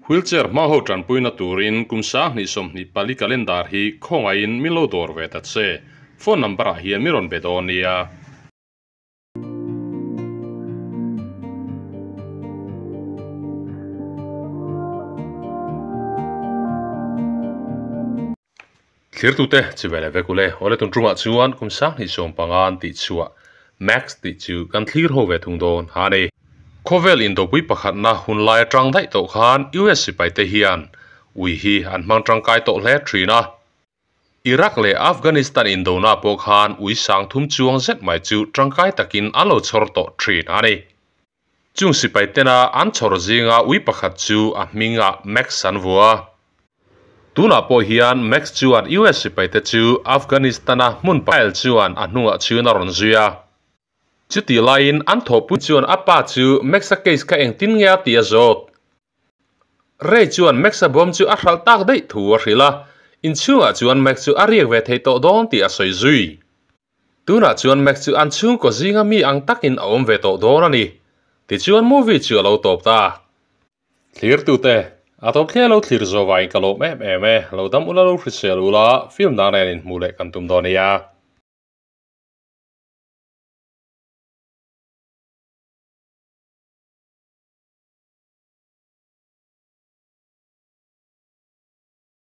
wheelchair ma ho tran puina turin kumsa ni som ni pali calendar hi khonga in milo dor ve ta che phone number a hian miron bedonia clear tu te chivele vekule ole tun truma chuan kumsa ni som pangan ti chua max ti chu kan clear ho ve thung don hani Kovel in do pui pakhat na hun lai tang dai to khan US pai te hian ui hi an mang tang kai to hle thina Iraq le Afghanistan in do na po khan ui sang thum chuang zet mai chu tang kai takin alo chor to thin ani chung si pai te na an chor zinga ui pakhat chu a minga Max Sanwa tuna po hian Max chuan US pai te chu Afghanistan a mun pail chuan a hnunga chuna ron zuya chuti lain an thopu chuan apa chu Maxa case ka eng tin ngia tia zot re chuan Maxa bom chu a hral tak dei thu a hrila in chunga chuan Max chu a riek ve thei to don ti a soi zui tuna chuan Max chu an chung ko zinga mi ang takin a om ve to don ani ti chuan movie chu lo top ta clear tu te a top thia lo thlir zo vai ka lo me lo dam ula lo hrisel ula film na ren in mule kan tum donia